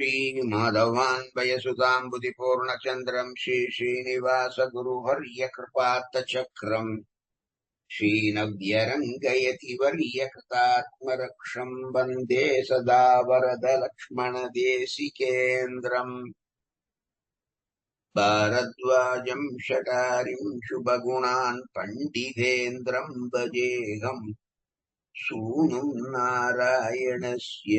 श्रीमाधवान् वयसुताम्बुधिपूर्णचन्द्रम् श्रीश्रीनिवासगुरुवर्यकृपात्तचक्रम् श्रीनव्यरङ्गयति वर्यकृतात्मरक्षम् वन्दे सदा वरदलक्ष्मणदेशिकेन्द्रम् भारद्वाजम् शटारिम् शुभगुणान् पण्डितेन्द्रम् भजेऽहम् सूनुम् नारायणस्य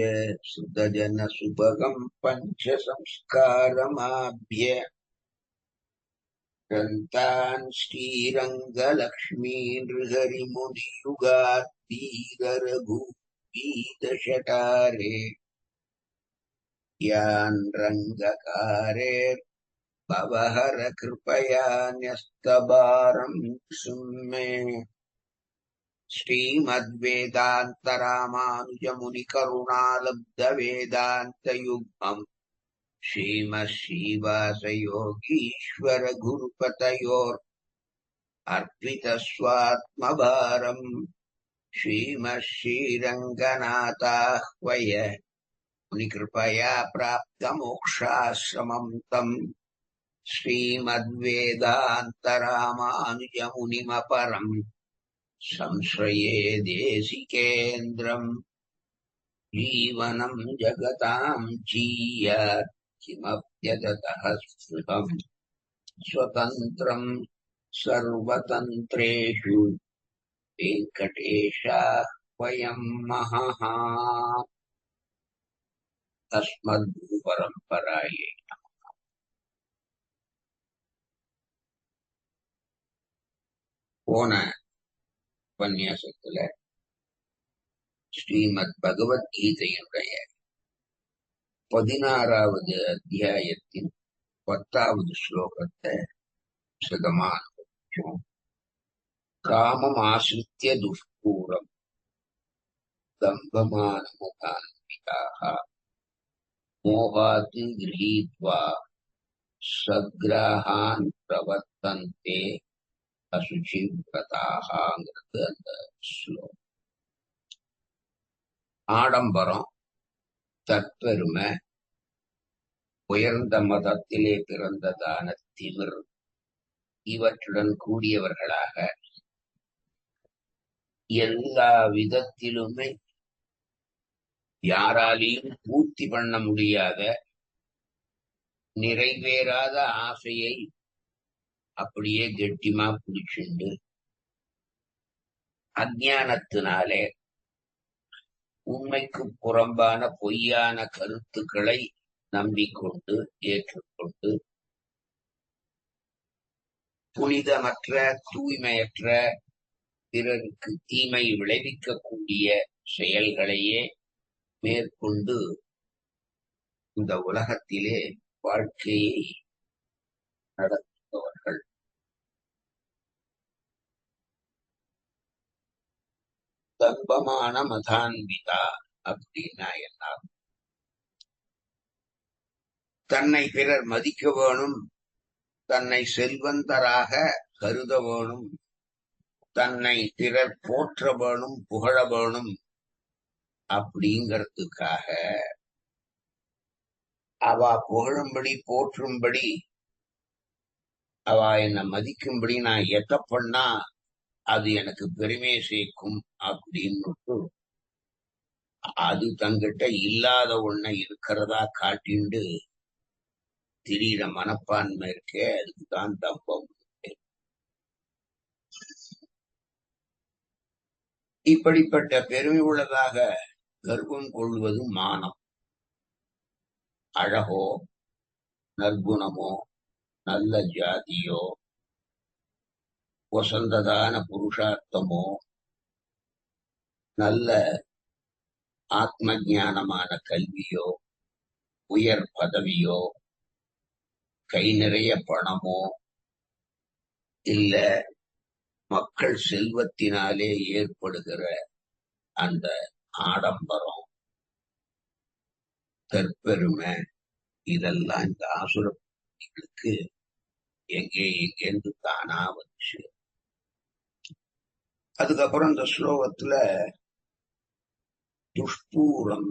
सुतजनसुभगम् पञ्चसंस्कारमाभ्य ग्रन्थान् श्रीरङ्गलक्ष्मीनृहरिमुनियुगात्तीररघुगीतशटारे यान् रङ्गकारे भवहर कृपया न्यस्तभारम् सुमे श्रीमद्वेदान्तरामानुजमुनिकरुणालब्धवेदान्तयुग्मम् श्रीमच्छ्रीवासयोगीश्वरगुरुपतयोर् अर्पितस्वात्मभारम् श्रीमच्छ्रीरङ्गनाथाह्वय मुनिकृपया प्राप्तमोक्षाश्रमम् तम् श्रीमद्वेदान्तरामानुजमुनिमपरम् संश्रये देशिकेन्द्रम् जीवनम् जगताम् जीयात् किमप्यदतः स्पृहम् स्वतन्त्रम् सर्वतन्त्रेषु वेङ्कटेशाह्वयम् महः अस्मद्गुरुपरम्परायै போன உபன்யாசத்துல ஸ்ரீமத் பகவத்கீதையுடைய 16வது அத்தியாயத்தின் 10வது ஸ்லோகத்தை சுகமானோம். காமம் ஆசிரித்ய துஷ்பூரம் தம்பமானமுகான்விதாக மோகாத் கிரஹீத்வா சக்ராஹான் பிரவர்த்தந்தே அசுச்சிவிரதாங்கிறது அந்த ஸ்லோகம். ஆடம்பரம், தற்பெருமை, உயர்ந்த மதத்திலே பிறந்ததான திமிர் இவற்றுடன் கூடியவர்களாக எல்லா விதத்திலுமே யாராலையும் பூர்த்தி பண்ண முடியாத நிறைவேறாத ஆசையை அப்படியே கெட்டிமா பிடிச்சுண்டு அஞ்ஞானத்தினாலே உண்மைக்கு புறம்பான பொய்யான கருத்துக்களை நம்பிக்கொண்டு ஏற்றுக்கொண்டு புனிதமற்ற தூய்மையற்ற பிறருக்கு தீமை விளைவிக்கக்கூடிய செயல்களையே மேற்கொண்டு இந்த உலகத்திலே வாழ்க்கையை நடத்துபவர்கள். தம்பமான மதான்விதா அப்படின்னா என்ன? தன்னை பிறர் மதிக்க வேணும், தன்னை செல்வந்தராக கருத வேணும், தன்னை பிறர் போற்ற வேணும், புகழ வேணும் அப்படிங்கிறதுக்காக அவ புகழும்படி போற்றும்படி அவ என்னை மதிக்கும்படி நான் எத்த பண்ணா அது எனக்கு பெருமை சேர்க்கும் அப்படின்னு அது தங்கிட்ட இல்லாத ஒன்ன இருக்கிறதா காட்டிண்டு திடீர மனப்பான்மை இருக்கே, அதுக்குதான் தம்பம். இப்படிப்பட்ட பெருமை உள்ளதாக கர்வம் கொள்வது மானம். அழகோ, நற்குணமோ, நல்ல ஜாதியோ, வசந்ததான புருஷார்த்தமோ, நல்ல ஆத்ம ஞானமான கல்வியோ, உயர் பதவியோ, கை நிறைய பணமோ, இல்ல மக்கள் செல்வத்தினாலே ஏற்படுகிற அந்த ஆடம்பரம், தற்பெருமை, இதெல்லாம் இந்த ஆசுரங்களுக்கு எங்கேருந்து தானா வந்துச்சு. அதுக்கப்புறம் இந்த ஸ்லோகத்துல துஷ்பூரம்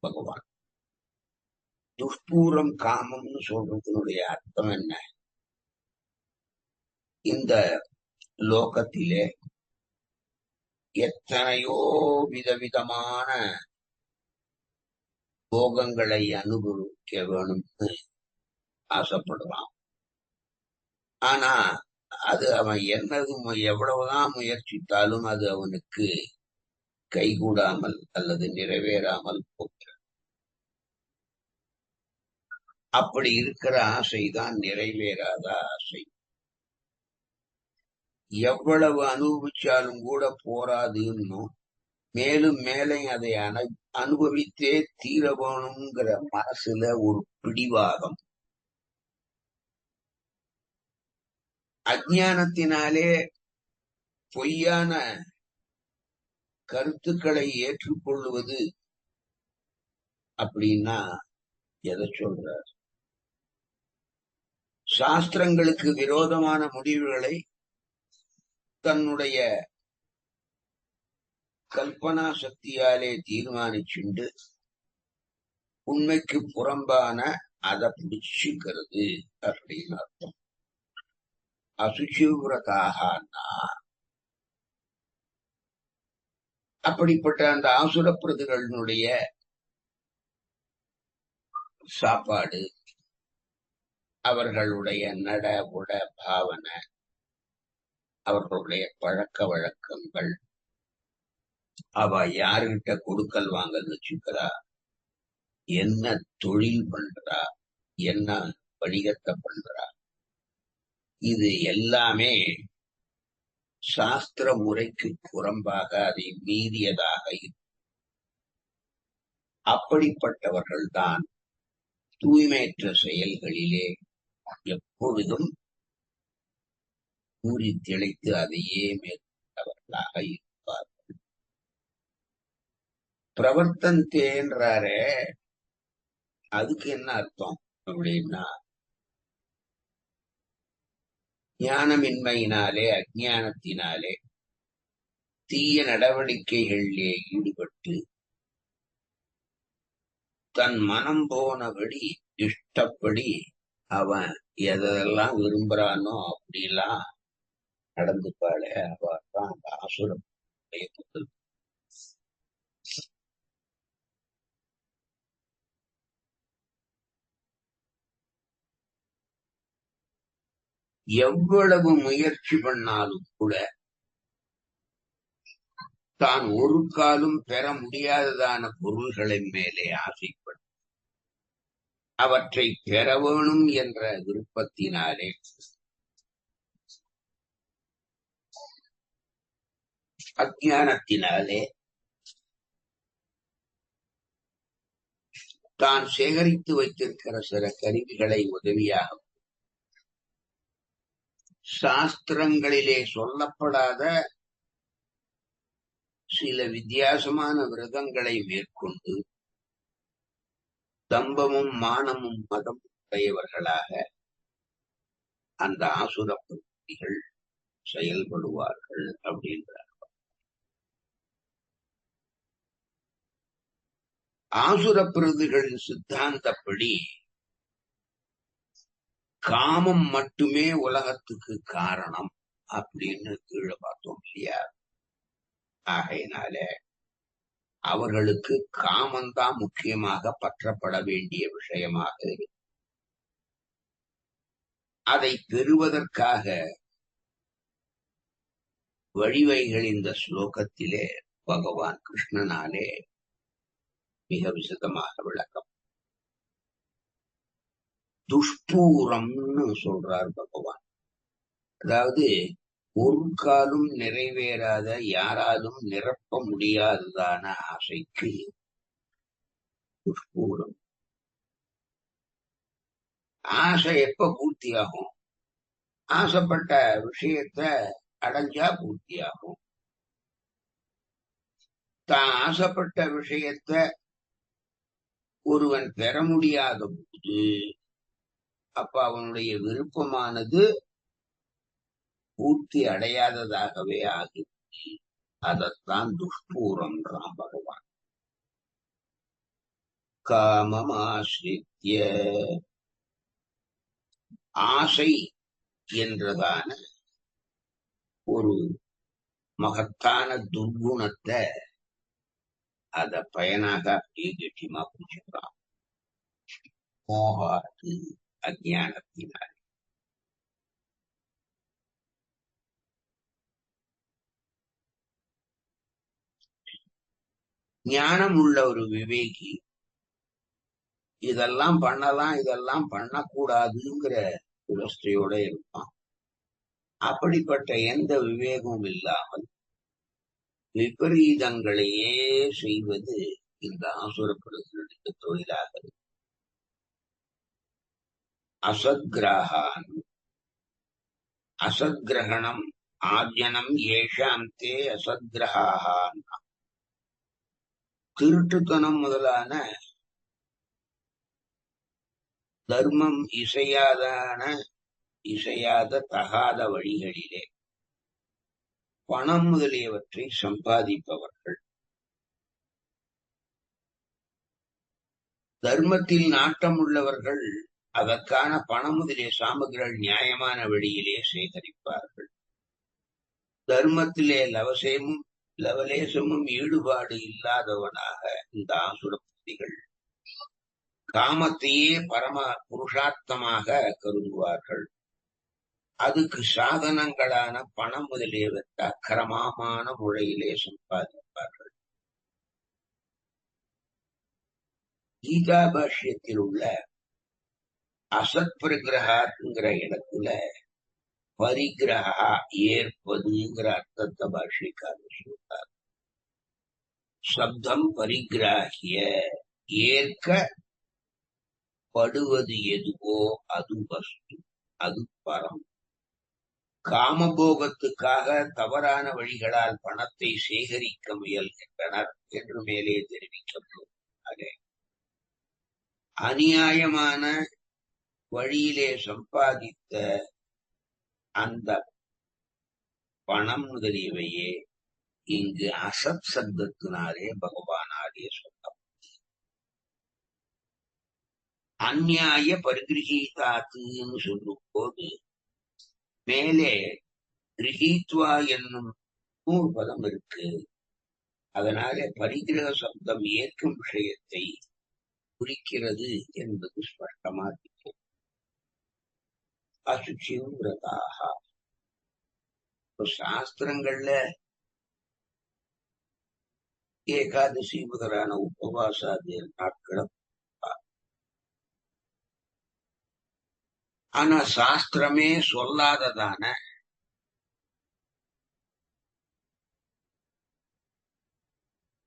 பகவான் துஷ்பூரம் காமம்னு சொல்றதுனுடைய அர்த்தம் என்ன? இந்த லோகத்திலே எத்தனையோ விதவிதமான போகங்களை அனுபவிக்க வேணும்னு ஆசைப்படுறான். ஆனா அது அவன் என்னது எவ்வளவுதான் முயற்சித்தாலும் அது அவனுக்கு கைகூடாமல் அல்லது நிறைவேறாமல் போகிறது. அப்படி இருக்கிற ஆசைதான் நிறைவேறாத ஆசை. எவ்வளவு அனுபவிச்சாலும் கூட போராதுன்னு மேலும் மேலே அதை அனுபவித்தே தீர வேணுங்கிற மனசுல ஒரு பிடிவாதம். அஞ்ஞானத்தினாலே பொய்யான கருத்துக்களை ஏற்றுக்கொள்வது அப்படின்னா எதை சொல்றார்? சாஸ்திரங்களுக்கு விரோதமான முடிவுகளை தன்னுடைய கல்பனா சக்தியாலே தீர்மானிச்சுண்டு உண்மைக்கு புறம்பான அதை பிடிச்சுக்கிறது அப்படின்னு அர்த்தம். அசுச்சிவிரதாகனா அப்படிப்பட்ட அந்த ஆசுர பிரதிகளுடைய சாப்பாடு, அவர்களுடைய நட உட பாவனை, அவர்களுடைய பழக்க வழக்கங்கள், அவ யாருகிட்ட கொடுக்கல் வாங்கல் வச்சுக்கிறா, என்ன தொழில் பண்றா, என்ன வணிகத்தை பண்றா, இது எல்லாமே சாஸ்திர முறைக்கு புறம்பாக அதை மீறியதாக இருக்கும். அப்படிப்பட்டவர்கள்தான் தூய்மையற்ற செயல்களிலே எப்பொழுதும் கூறி திளைத்து அதையே மேற்கொண்டவர்களாக இருப்பார்கள். பிரவர்த்தந்தேன்றாரே, அதுக்கு என்ன அர்த்தம் அப்படின்னா, ஞானமின்மையினாலே அஞ்ஞானத்தினாலே தீய நடவடிக்கைகளிலே ஈடுபட்டு தன் மனம் போனபடி இஷ்டப்படி அவன் எதெல்லாம் விரும்புறானோ அப்படிலாம் நடந்துப்பாளே, அவதான் அந்த ஆசுரம். எவ்வளவு முயற்சி பண்ணாலும் கூட தான் ஒரு காலும் பெற முடியாததான பொருள்களின் மேலே ஆசைப்படும் அவற்றை பெற வேணும் என்ற விருப்பத்தினாலே அஞ்ஞானத்தினாலே தான் சேகரித்து வைத்திருக்கிற சில கருவிகளை உதவியாக சாஸ்திரங்களிலே சொல்லப்படாத சில வித்தியாசமான விரதங்களை மேற்கொண்டு தம்பமும் மானமும் மதம் உடையவர்களாக அந்த ஆசுர பிரவೃத்திகள் செயல்படுவார்கள் அப்படின்றார். ஆசுர பிரவೃத்திகளின் சித்தாந்தப்படி காமம் மட்டுமே உலகத்துக்கு காரணம் அப்படின்னு கீழே பார்த்தோம் இல்லையா? ஆகையினால அவர்களுக்கு காமந்தான் முக்கியமாக பற்றப்பட வேண்டிய விஷயமாக இருக்கு. அதை பெறுவதற்காக வழிவகைகள் இந்த ஸ்லோகத்திலே பகவான் கிருஷ்ணனாலே மிக விசதமாக விளக்கம். துஷ்பூரம்னு சொல்றார் பகவான். அதாவது ஒரு காலும் நிறைவேறாத, யாராலும் நிரப்ப முடியாததான ஆசைக்கு துஷ்பூரம். ஆசை எப்ப பூர்த்தியாகும்? ஆசைப்பட்ட விஷயத்த அடைஞ்சா பூர்த்தியாகும். தான் ஆசைப்பட்ட விஷயத்த ஒருவன் பெற முடியாத போது அப்ப அவனுடைய விருப்பமானது பூர்த்தி அடையாததாகவே ஆகி அதத்தான் துஷ்பூரம்ன்றான் பகவான். காமமாஸ்ரித்ய ஆசை என்றதான ஒரு மகத்தான துர்குணத்தை அத பயனாக அப்படியே கெட்டியமா புரிஞ்சுக்கிறான். மோகாது அஜானத்தினால். ஞானம் உள்ள ஒரு விவேகி இதெல்லாம் பண்ணலாம் இதெல்லாம் பண்ணக்கூடாதுங்கிற விவஸ்தையோட இருப்பான். அப்படிப்பட்ட எந்த விவேகமும் இல்லாமல் விபரீதங்களையே செய்வது இந்த ஆசுரப்படுகளுக்கு தொழிலாக இருக்கு. அசத்கிரகான் அசத்கிரகணம் ஆர்ஜனம் ஏஷாம் தே அசத்கிரகான். திருட்டுத்தனம் முதலான தர்மம் இசையாத தகாத வழிகளிலே பணம் முதலியவற்றை சம்பாதிப்பவர்கள், தர்மத்தில் நாட்டம் உள்ளவர்கள் அதற்கான பணம் முதலிய சாமகிரிகள் நியாயமான வழியிலே சேகரிப்பார்கள். தர்மத்திலே லவலேசமும் ஈடுபாடு இல்லாதவனாக இந்த ஆசுரபக்திகள் காமத்தையே பரம புருஷார்த்தமாக கருதுவார்கள். அதுக்கு சாதனங்களான பணம் முதலியவற்றை அக்கிரமமான முறையிலே சம்பாதிப்பார்கள். கீதா பாஷ்யத்தில் உள்ள அசத் பிரகிரகாங்கிற இடத்துல பரிகிரகா ஏற்பதுங்கிற அர்த்தத்தை பாஷ்யக்காரர் சொல்றார். சப்தம் பரிகிராகிய ஏற்கப்படுவது எதுவோ அது வஸ்து, அது பரம். காமபோகத்துக்காக தவறான வழிகளால் பணத்தை சேகரிக்க முயல்கின்றனர் என்று மேலே தெரிவிக்கப்படும். அநியாயமான வழியிலே சம்பாதித்த அந்த பணம் முதலியவையே இங்கு அசத் சப்தத்தினாலே பகவானாலே சொல்லம். அந்நியாய பரிகிரகீதாத்துன்னு சொல்லும் போது மேலே கிரகித்வா என்னும் நூறு பதம் இருக்கு. அதனால பரிகிரக சப்தம் ஏற்கும் விஷயத்தை குறிக்கிறது என்பது ஸ்பஷ்டமா இருக்கு. அசுச்சிவிரதாக சாஸ்திரங்கள்ல ஏகாதசி முதலான உபவாசாதி நாட்களும், ஆனா சாஸ்திரமே சொல்லாததான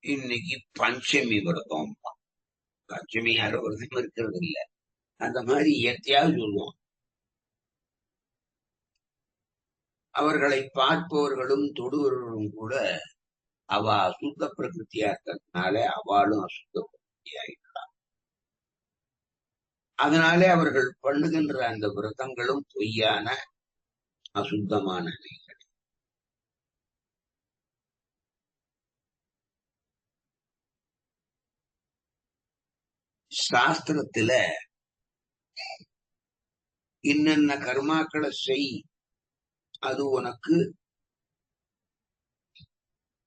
இன்னைக்கு பஞ்சமி விரதம். பஞ்சமி யாரும் விரதம் இருக்கிறது இல்ல, அந்த மாதிரி இயற்கையாக சொல்லுவோம். அவர்களை பார்ப்பவர்களும் தொடுவர்களும் கூட அவ அசுத்த பிரகிருத்தியா இருக்கிறதுனால அவளும் அசுத்த பிரகிருத்தியாயிட்டான். அதனாலே அவர்கள் பண்ணுகின்ற அந்த விரதங்களும் பொய்யான அசுத்தமான நிலைகள். சாஸ்திரத்துல இன்னென்ன கர்மாக்களை செய், அது உனக்கு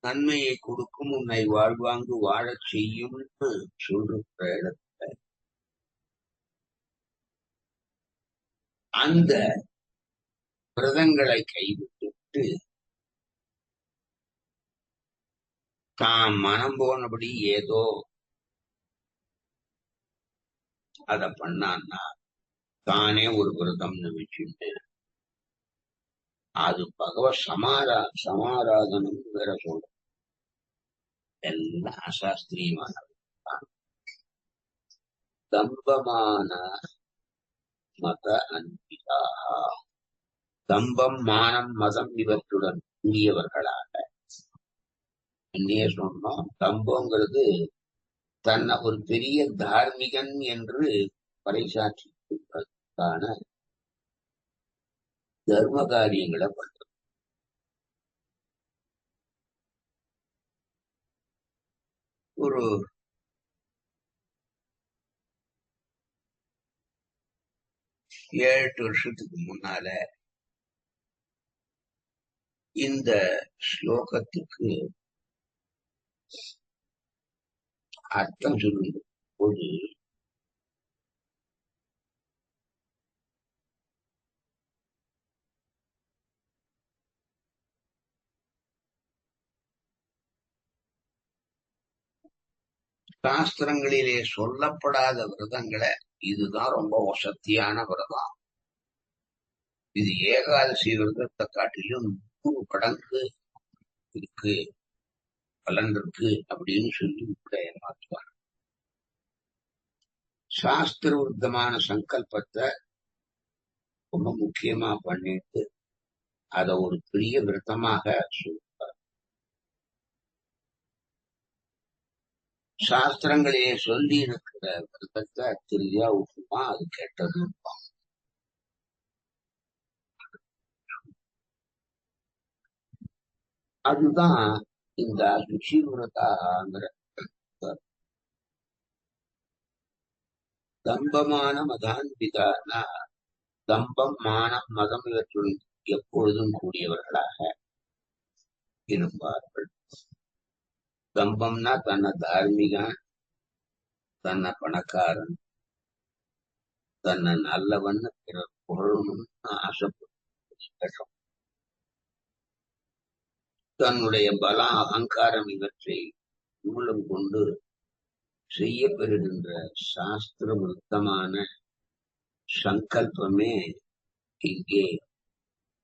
நன்மையை கொடுக்கும், உன்னை வாழ்வாங்கு வாழச் செய்யும்னு சொல்ற இடத்துல அந்த விரதங்களை கைவிட்டு தாம் மனம் போனபடி ஏதோ அத பண்ணான்னா தானே ஒரு விரதம் நினைச்சுட்டு அது பகவத் சமாராதனம் வேற சொல்ற. எல்லாம் அசாஸ்திரியமானது. தம்பமான மத அன்பிதாக, தம்பம் மானம் மதம் இவற்றுடன் கூடியவர்களாக. என்னையே சொன்னோம், தம்பங்கிறது தன்னை ஒரு பெரிய தார்மிகன் என்று பறைசாற்றுவதற்கான தர்ம காரியங்களை பண்றது. ஒரு 7-8 வருஷத்துக்கு முன்னால இந்த ஸ்லோகத்துக்கு அர்த்தம் சொல்லும் போது சாஸ்திரங்களிலே சொல்லப்படாத விரதங்களை இதுதான் ரொம்ப வசத்தியான விரதம், இது ஏகாதசி விரதத்தை காட்டிலும் 100 மடங்கு இருக்கு, பலன் இருக்கு அப்படின்னு சொல்லி கூட ஏமாற்றுவார். சாஸ்திர விருத்தமான சங்கல்பத்தை ரொம்ப முக்கியமா பண்ணிட்டு அதை ஒரு பெரிய விரதமாக சொல்றார். சாஸ்திரங்களிலே சொல்லி இருக்கிற விரதத்தை தெரியா விட்டுமா அது கெட்டது. அதுதான் இந்த சுஷி விரதாங்கிற தம்பமான மதான்பிதான தம்பம் மானம் மதம் இவற்றுள் எப்பொழுதும் கூடியவர்களாக இருப்பார்கள். தம்பம்னா தன்னை தார்மீகன், தன்னை பணக்காரன், தன்னை நல்லவன் பிறர் புகழணும்னு ஆசைப்படும், தன்னுடைய பலம் அகங்காரம் இவற்றை மூலம் கொண்டு செய்யப்பெறுகின்ற சாஸ்திர விருத்தமான சங்கல்பமே இங்கே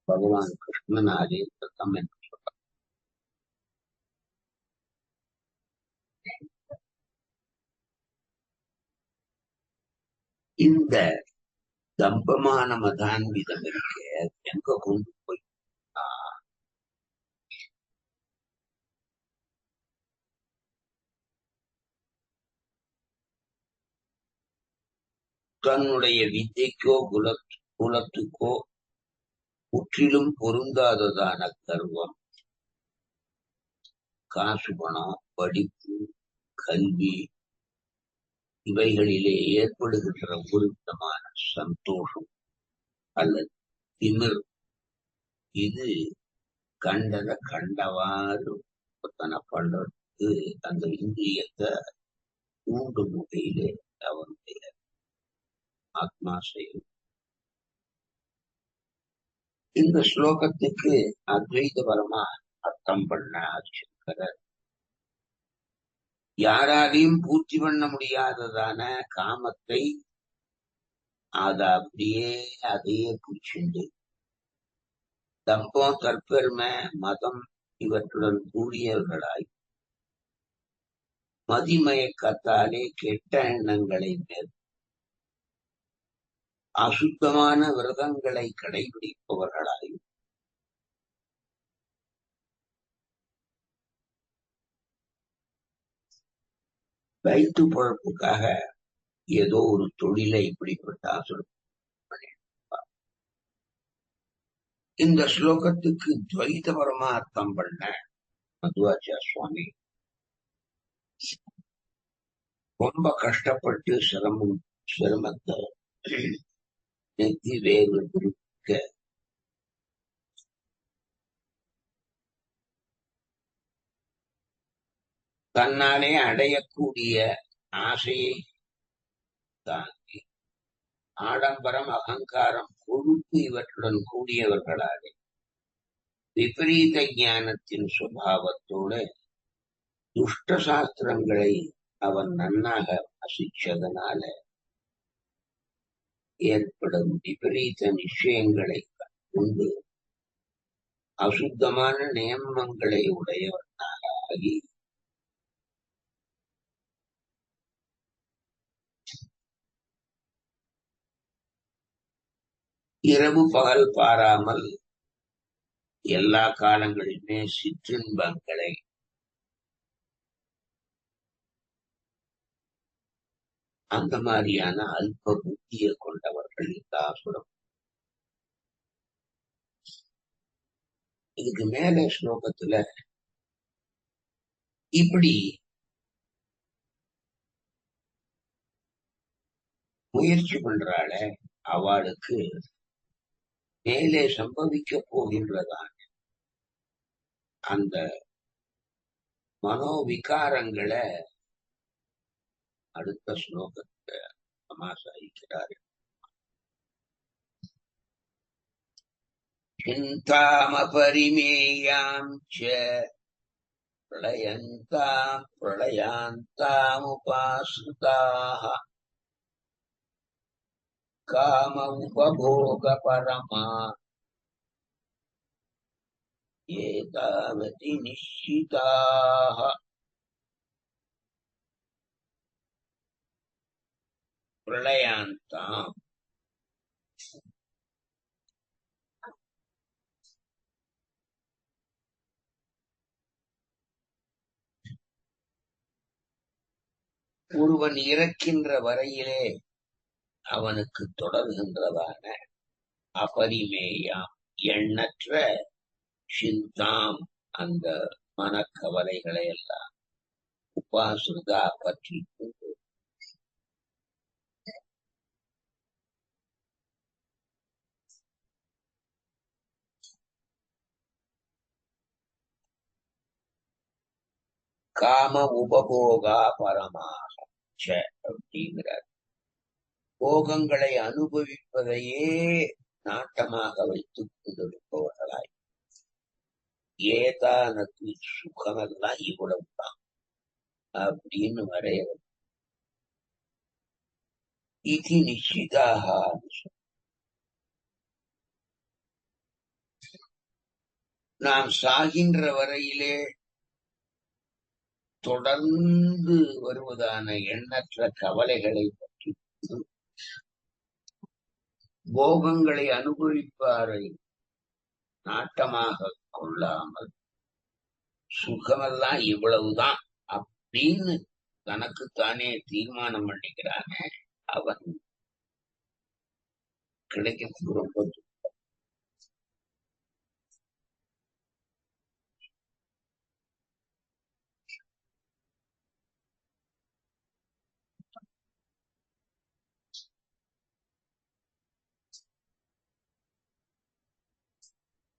பகவான் கிருஷ்ணனாலே விரதம் என்று சொல்றார். இந்த தம்பமான மதான்விதம் இருக்க எங்க கொண்டு போய் தன்னுடைய வித்தைக்கோ குலத்துக்கோ முற்றிலும் பொருந்தாததான கர்வம், காசு பணம், படிப்பு, கல்வி இவைகளிலே ஏற்படுகின்ற ஒரு விதமான சந்தோஷம் அல்லது திமிர், இது கண்டத கண்டவாறு தன பண்றதுக்கு அந்த இந்திரியத்தை தூண்டும் முறையிலே அவனுடைய ஆத்மா செய்யும். இந்த ஸ்லோகத்துக்கு அத்வைத பரமா அர்த்தம் பண்ண ஆதிசங்கரர் யாராலையும் பூர்த்தி பண்ண முடியாததான காமத்தை அதையே பிடிச்சுண்டு தம்பம், தற்பெருமை, மதம் இவற்றுடன் கூடியவர்களாய் மதிமயக்கத்தாலே கெட்ட எண்ணங்களை மேல் அசுத்தமான விரதங்களை கடைபிடிப்பவர்களாய் வயிற்று பொழப்புக்காக ஏதோ ஒரு தொழிலை இப்படிப்பட்ட ஆசுரம். இந்த ஸ்லோகத்துக்கு துவைத பரமா அர்த்தம் பண்ண மதுவாச்சார சுவாமி ரொம்ப கஷ்டப்பட்டு சிரமத்தை நெத்தி வேறு இருக்க தன்னாலே அடையக்கூடிய ஆசையை தாங்கி ஆடம்பரம், அகங்காரம், கொழுப்பு இவற்றுடன் கூடியவர்களாலே விபரீத ஞானத்தின் சுபாவத்தோடு துஷ்ட சாஸ்திரங்களை அவன் நன்னாக வாசிச்சதனால ஏற்படும் விபரீத நிச்சயங்களை கொண்டு அசுத்தமான நியமங்களை உடையவனாக ஆகி இரவு பகல் பாராமல் எல்லா காலங்களிலுமே சிற்றின்பங்களை அந்த மாதிரியான அல்ப புத்தியை கொண்டவர்கள் இந்த ஆசுரம். இதுக்கு மேல ஸ்லோகத்துல இப்படி முயற்சி பண்றாள அவளுக்கு மேலே சம்பவிக்க போகின்றதான் அந்த மனோவிகாரங்களை அடுத்த ஸ்லோகத்தை சமாசாரிக்கிறார். சிந்தாமபரிமேயாம் ச பிரளயந்தாம் பிரளயாந்தாமுபாஸ்ருதாः காம உபபோக பரமா ஏதாவதி நிश्चिताः. பிரளயாந்தாம் ஒருவன் இறக்கின்ற வரையிலே அவனுக்கு தொடர்கின்றதான அபரிமேயாம் எண்ணற்ற சிந்தாம் அந்த மனக்கவலைகளை எல்லாம் உபாசுதா பற்றி கொண்டு காம உபபோகா பரமாக அப்படிங்கிறார். போகங்களை அனுபவிப்பதையே நாட்டமாக வைத்துக் கொண்டிருப்பவர்களாய் ஏதானது சுகமெல்லாம் இவ்வளவுதான் அப்படின்னு வரைய இது நிச்சிதாக. நாம் சாகின்ற வரையிலே தொடர்ந்து வருவதான எண்ணற்ற கவலைகளை பற்றி போகங்களை அனுபவிப்பாரை நாட்டமாக கொள்ளாமல் சுகமெல்லாம் இவ்வளவுதான் அப்படின்னு தனக்குத்தானே தீர்மானம் பண்ணிக்கிறானே அவன் கிடைக்கிறது ரொம்ப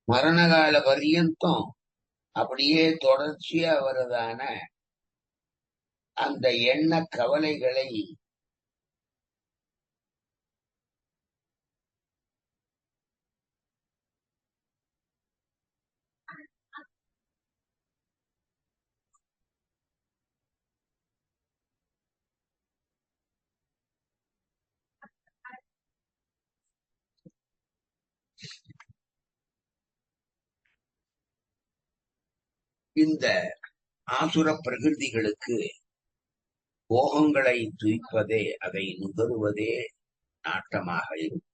மரணகால பர்யந்தம் அப்படியே தொடர்ச்சியா வரதான அந்த எண்ண கவலைகளை இந்த ஆசுர பிரகிருதிகளுக்கு போகங்களை துய்ப்பதே அதை நுகருவதே நாட்டமாக இருக்கும்.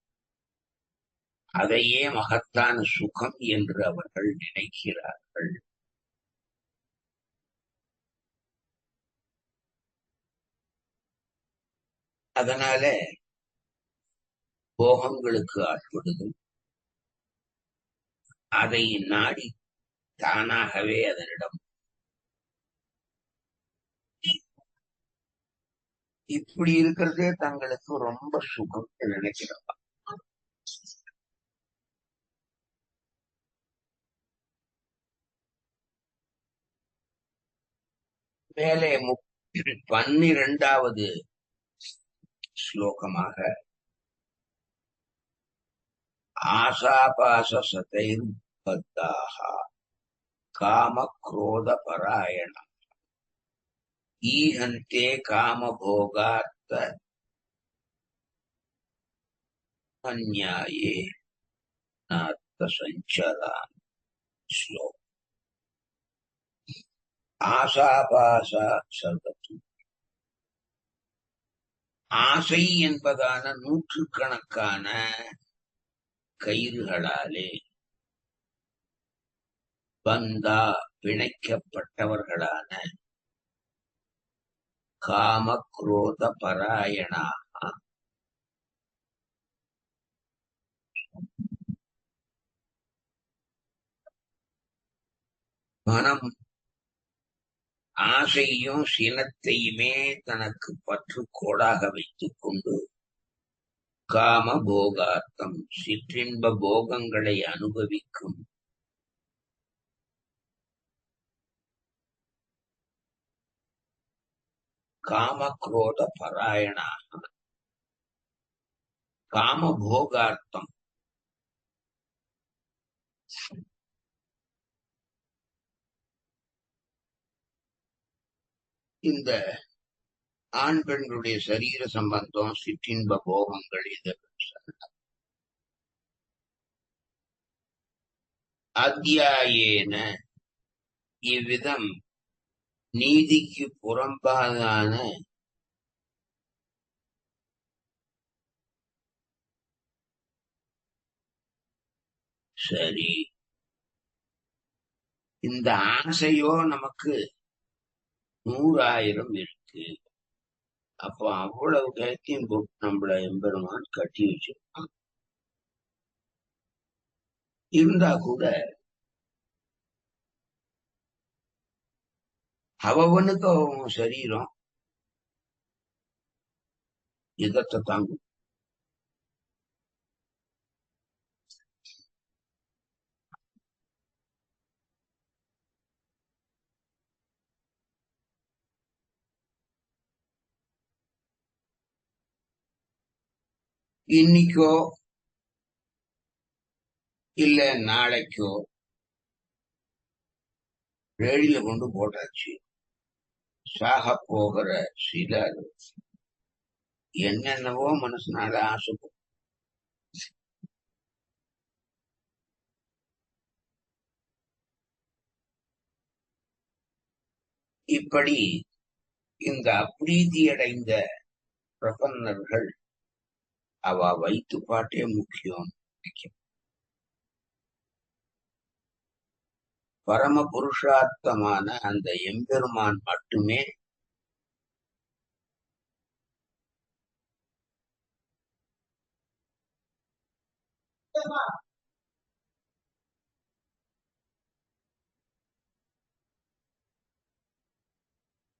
அதையே மகத்தான சுகம் என்று அவர்கள் நினைக்கிறார்கள். அதனால போகங்களுக்கு ஆட்படுதல், அதை நாடி தானாகவே அதனிடம் இப்படி இருக்கிறதே தங்களுக்கு ரொம்ப சுகம் நினைக்கிறோம். மேலே 12வது ஸ்லோகமாக ஆசாபாச சதைர் பத்தாக காம குரோத பராயணம் ஈஹந்தே காமபோகார்த்த அந்நியாயே நார்த்த சஞ்சரான். ஸ்லோகம். ஆசாபாச சதத்து ஆசை என்பதான நூற்றுக்கணக்கான கயிறுகளாலே பந்தா பிணைக்கப்பட்டவர்களான காம குரோத பராயணா மனம் ஆசையும் சினத்தையுமே தனக்கு பற்று கோடாக வைத்துக் கொண்டு காம போகார்த்தம் சிற்றின்ப போகங்களை அனுபவிக்கும் காம குரோத பராயணா காம போகார்த்தம் இந்த ஆண் பெண்களுடைய சரீர சம்பந்தம் சிற்றின்ப போகங்கள் இது அத்தியாயேன இவ்விதம் நீதிக்கு புறம்பான சரி இந்த ஆசையோ நமக்கு 100,000 இருக்கு. அப்போ அவ்வளவு கைத்தியம் போட்டு நம்மள எம்பெருமான் கட்டி வச்சிருக்கான். இருந்தா கூட அவனுக்கு அவன் சரீரம் இதத்தை தாங்கும். இன்னைக்கோ இல்ல நாளைக்கோ ரேடியில கொண்டு போட்டாச்சு. சாக போகிற சிலர் என்னென்னவோ மனசுனால ஆசைப்படும். இப்படி இந்த அப்ரீதி அடைந்த பிரபன்னர்கள் அவ வைத்து பாட்டே முக்கியம். பரம புருஷார்த்தமான அந்த எம்பெருமான் மட்டுமே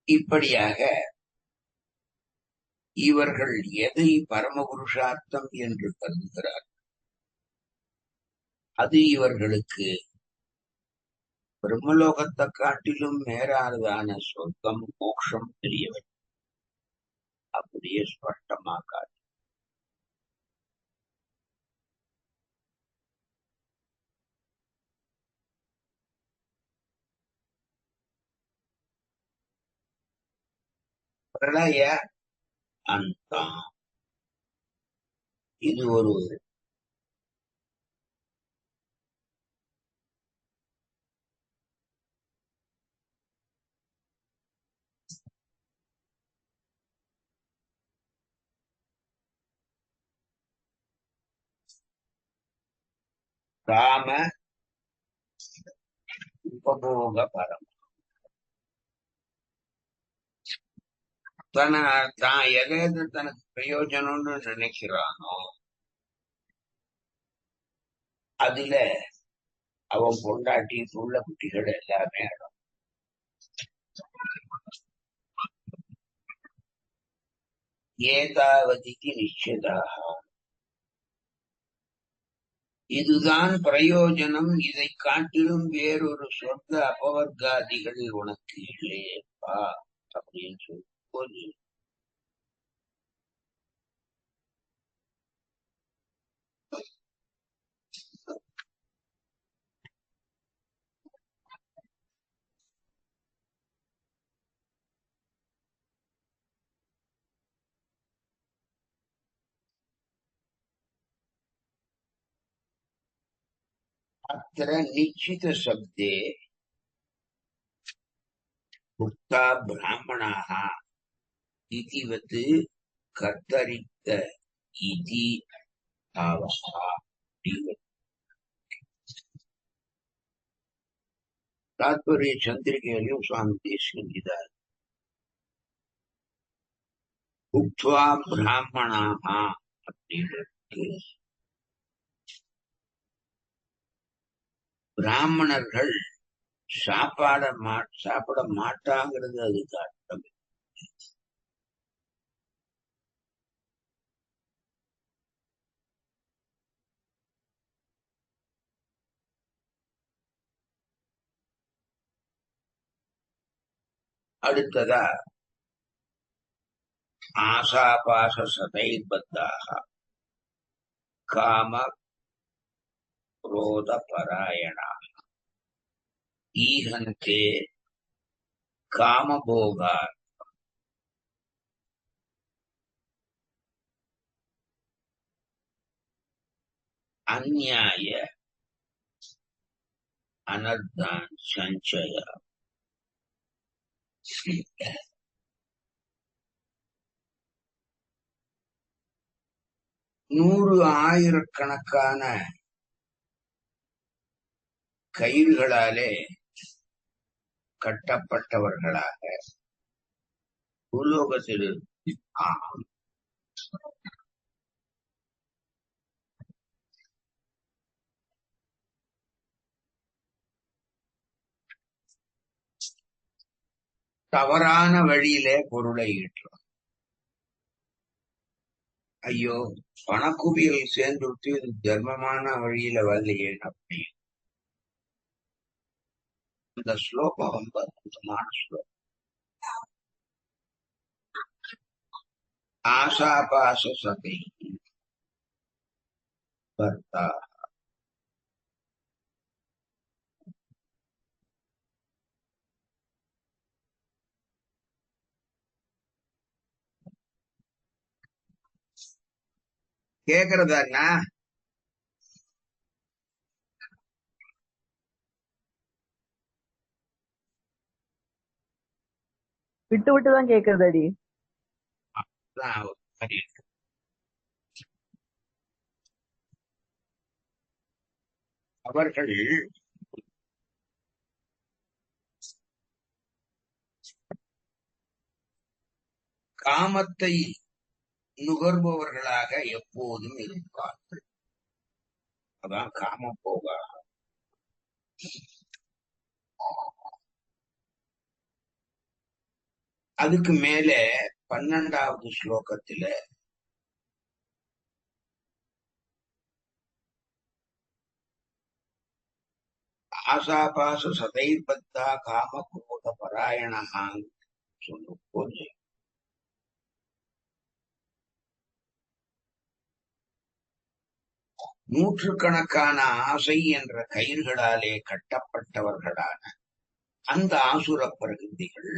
இப்படியாக இவர்கள் எதை பரமபுருஷார்த்தம் என்று கருதுகிறார் அது இவர்களுக்கு பிரம்மலோகத்தை காட்டிலும் மேலானதான சொர்க்கம் மோட்சம் தெரியவில்லை. அப்படியே ஸ்பஷ்டமா காட்டு. பிரளய அந்தம் இது ஒரு காம உபபோக பரம். தான் எதை தனக்கு பிரயோஜனம்னு நினைக்கிறானோ அதுல அவன் பொண்டாட்டி புள்ள குட்டிகள் எல்லாமே அடங்கும். ஏதாவதிக்கு நிச்சயதாக இதுதான் பிரயோஜனம். இதை காட்டிலும் வேறொரு சொந்த அபவர்க்காதிகள் உனக்கு இல்லையேப்பா அப்படின்னு சொல்லி अत्र निश्चितशब्दे भुक्ता ब्राह्मणाः इतिवत् कर्तरिक्त इति भावः. तात्पर्य चंद्रिकेयु स्वामी देशिकनिदाय भुक्त्वा ब्राह्मणाः அப்படிங்கிறது பிராமணர்கள் சாப்பிட மாட்டாங்கிறது அதுக்கு அர்த்தம். அடுத்ததா ஆசாபாச சதைர்பத்தாக காம குரோத பராயணா ஈஹந்தே காமபோகா அந்நியாய அனர்தான் சஞ்சய. 100 ஆயிரக்கணக்கான கயிறுகளாலே கட்டப்பட்டவர்களாக பூலோகத்தில் தவறான வழியிலே பொருளை ஈட்டுறோம். ஐயோ, பணக்குவியல் சேர்ந்து விட்டு இது தர்மமான வழியில வரலையே அப்படி. இந்த ஸ்லோகம் ரொம்ப அற்புதமான ஸ்லோகம். ஆசாபாச சதை பர்த்தா. கேக்குறதா? விட்டு விட்டுதான் கேக்குறது அடி. அவர்கள் காமத்தை நுகர்பவர்களாக எப்போதும் இருப்பார்கள். அதான் காம போகா. அதுக்கு மேல 12வது ஸ்லோகத்துல ஆசாபாச சதைபத்தா காம குரோத பராயணான்னு சொல்லும் போது நூற்றுக்கணக்கான ஆசை என்ற கயிர்களாலே கட்டப்பட்டவர்களான அந்த ஆசுர பிரகிருதிகள்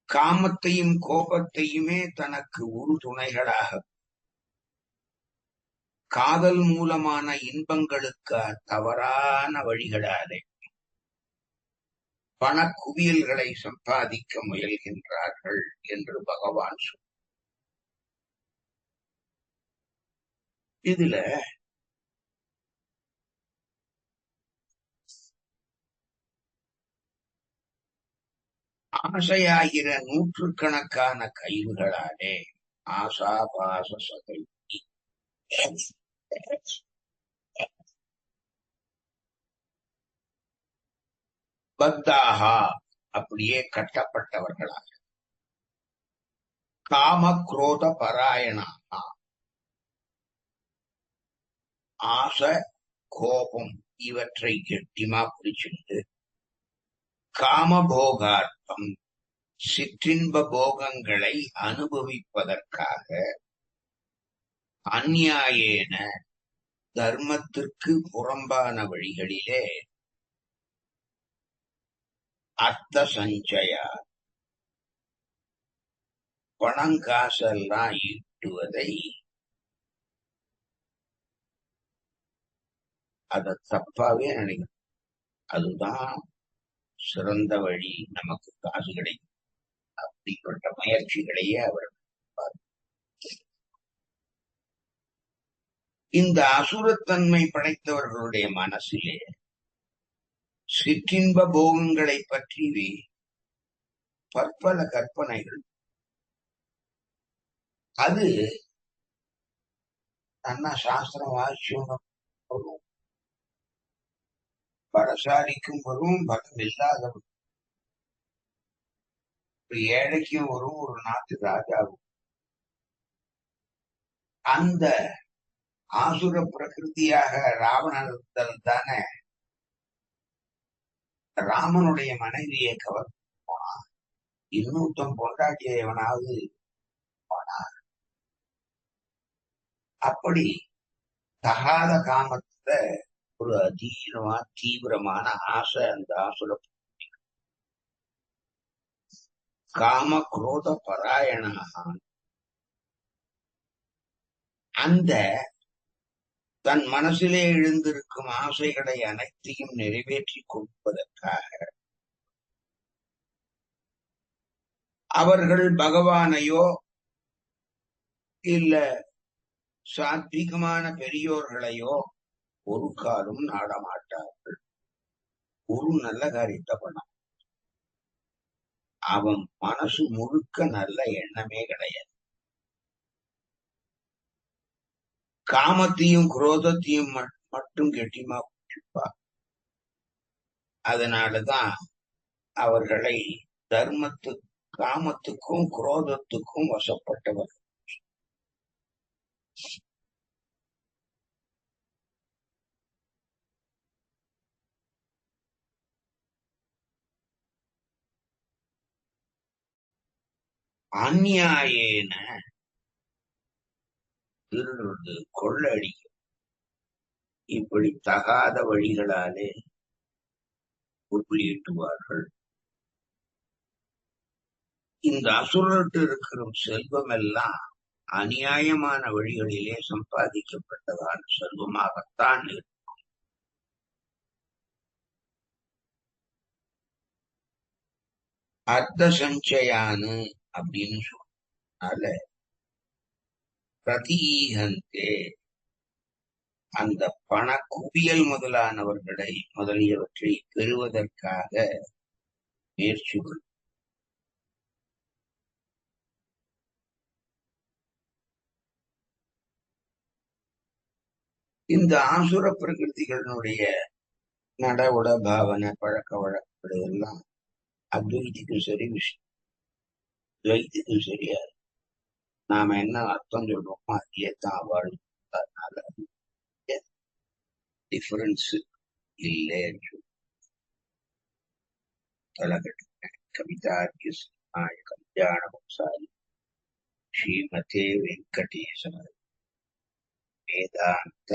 காமத்தையும் கோபத்தையுமே தனக்கு உறுதுணைகளாக காதல் மூலமான இன்பங்களுக்கு தவறான வழிகளாலே பணக்குவியல்களை சம்பாதிக்க முயல்கின்றார்கள் என்று பகவான் சொல். இதுல ஆசையாகிற நூற்றுக்கணக்கான கயிறுகளாலே ஆசாபாச சதை பத்தாகா அப்படியே கட்டப்பட்டவர்களாக காம குரோத பராயணா ஆச கோபம் இவற்றை கெட்டிமா பிடிச்சிட்டு காமபோகார்த்தம் சிற்றின்ப போகங்களை அனுபவிப்பதற்காக அந்நியாயேன தர்மத்திற்கு புறம்பான வழிகளிலே அர்த்த சஞ்சயா பணங்காசெல்லாம் ஈட்டுவதை அத தப்பாவே நினைக்கணும். அதுதான் சிறந்த வழி, நமக்கு காசு கிடைக்கும். அப்படிப்பட்ட முயற்சிகளையே அவர் இந்த அசுரத்தன்மை படைத்தவர்களுடைய மனசிலே சிற்றின்ப போகங்களை பற்றி பற்பல கற்பனைகள். அது நல்லா சாஸ்திரம் வாசிச்சும் வரும், பலசாலிக்கும் வரும், பலம் இல்லாதவரும், ஒரு ஏழைக்கும் வரும், ஒரு நாட்டு ராஜாவும். அந்த ஆசுர பிரகிருதியாக ராவணன் தானே ராமனுடைய மனைவியை கவர் போனான். இன்னொருத்தன் பொண்டாட்டியை எவனாவது போனான். அப்படி தகாத காமத்துல ஒரு அதீனமா தீவிரமான ஆசை அந்த ஆசுர காம குரோத பராயணாக அந்த தன் மனசிலே எழுந்திருக்கும் ஆசைகளை அனைத்தையும் நிறைவேற்றி கொடுப்பதற்காக அவர்கள் பகவானையோ இல்ல சாத்விகமான பெரியோர்களையோ ஒரு காலம் நாடமாட்டார்கள். ஒரு நல்ல காரியத்தை பண்ண அவன் மனசு முழுக்க நல்ல எண்ணமே கிடையாது. காமத்தையும் குரோதத்தையும் மட்டும் கெட்டிமா பிடிப்பார். அதனாலதான் அவர்களை காமத்துக்கும் குரோதத்துக்கும் வசப்பட்டவர். அந்நியாயேன திருடுறது, கொள்ளடி, இப்படி தகாத வழிகளாலே பொருளீட்டுவார்கள். இந்த அசுரட்டு இருக்கிற செல்வம் எல்லாம் அநியாயமான வழிகளிலே சம்பாதிக்கப்பட்டதான செல்வமாகத்தான் இருக்கும். அர்த்த சஞ்சயானு அப்படின்னு சொன்னால பிரதீகந்தே அந்த பண குவியல் முதலியவற்றை பெறுவதற்காக முயற்சிகள். இந்த ஆசுர பிரகிருதிகளுடைய நடவுட பாவனை பழக்க வழக்குகள் எல்லாம் அத்வைதிக்கும் சரி துவைத்துக்கும் சரியாது. நாம என்ன அர்த்தம் சொல்றோமோ அதே தான் வாழும். அதனால டிஃபரன்ஸ் இல்லைன்னு தலகட்டு கவிதார்க்கிய சிம்மாய கல்யாண வம்சாரி ஸ்ரீமதே வெங்கடேச வேதாந்த